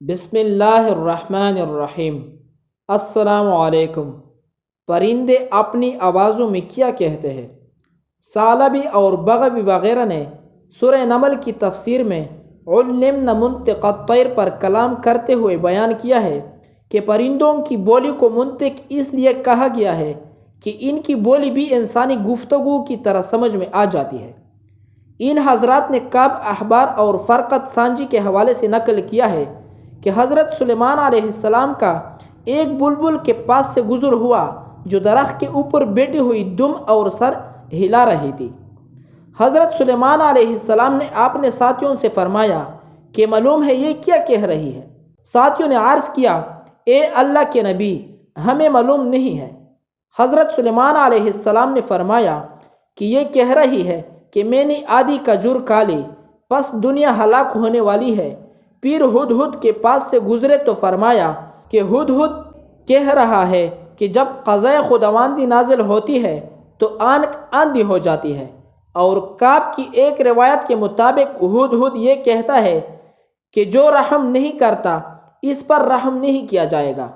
بسم اللہ الرحمن الرحیم۔ السلام علیکم۔ پرندے اپنی آوازوں میں کیا کہتے ہیں؟ ثعلبی اور بغوی وغیرہ نے سورہ نمل کی تفسیر میں علمنا منطق الطیر پر کلام کرتے ہوئے بیان کیا ہے کہ پرندوں کی بولی کو منطق اس لیے کہا گیا ہے کہ ان کی بولی بھی انسانی گفتگو کی طرح سمجھ میں آ جاتی ہے۔ ان حضرات نے کعب احبار اور فرقت سانجی کے حوالے سے نقل کیا ہے کہ حضرت سلیمان علیہ السلام کا ایک بلبل کے پاس سے گزر ہوا جو درخت کے اوپر بیٹھی ہوئی دم اور سر ہلا رہی تھی۔ حضرت سلیمان علیہ السلام نے اپنے ساتھیوں سے فرمایا کہ معلوم ہے یہ کیا کہہ رہی ہے؟ ساتھیوں نے عرض کیا اے اللہ کے نبی، ہمیں معلوم نہیں ہے۔ حضرت سلیمان علیہ السلام نے فرمایا کہ یہ کہہ رہی ہے کہ میں نے آدھی کھجور کھا لی، پس دنیا ہلاک ہونے والی ہے۔ پھر ہدہد کے پاس سے گزرے تو فرمایا کہ ہدہد کہہ رہا ہے کہ جب قضائے خداوندی نازل ہوتی ہے تو آنکھ اندھی ہو جاتی ہے۔ اور کعب کی ایک روایت کے مطابق ہدہد یہ کہتا ہے کہ جو رحم نہیں کرتا اس پر رحم نہیں کیا جائے گا۔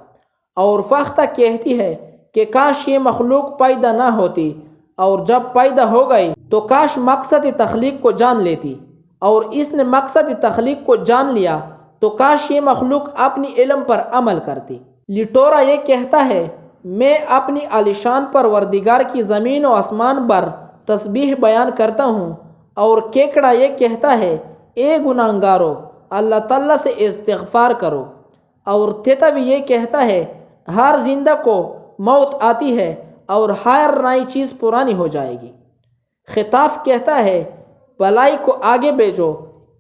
اور فختہ کہتی ہے کہ کاش یہ مخلوق پیدا نہ ہوتی، اور جب پیدا ہو گئی تو کاش مقصد تخلیق کو جان لیتی، اور اس نے مقصد تخلیق کو جان لیا تو کاش یہ مخلوق اپنی علم پر عمل کرتی۔ لٹورا یہ کہتا ہے میں اپنی عالیشان پروردگار کی زمین و آسمان پر تسبیح بیان کرتا ہوں۔ اور کیکڑا یہ کہتا ہے اے گناہگارو، اللہ تعالیٰ سے استغفار کرو۔ اور تیتوی یہ کہتا ہے ہر زندہ کو موت آتی ہے اور ہر نئی چیز پرانی ہو جائے گی۔ خطاف کہتا ہے بلائی کو آگے بھیجو،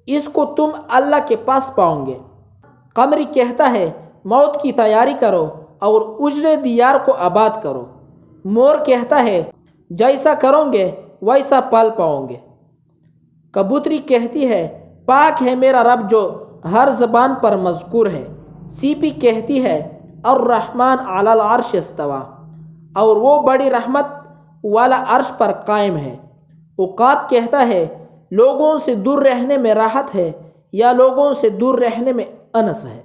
اس کو تم اللہ کے پاس پاؤ گے۔ قمری کہتا ہے موت کی تیاری کرو اور اجڑے دیار کو آباد کرو۔ مور کہتا ہے جیسا کرو گے ویسا پال پاؤ گے۔ کبوتری کہتی ہے پاک ہے میرا رب جو ہر زبان پر مذکور ہے۔ سیپی کہتی ہے الرحمن علی العرش استویٰ، اور وہ بڑی رحمت والا عرش پر قائم ہے۔ عقاب کہتا ہے لوگوں سے دور رہنے میں راحت ہے یا لوگوں سے دور رہنے میں انس ہے۔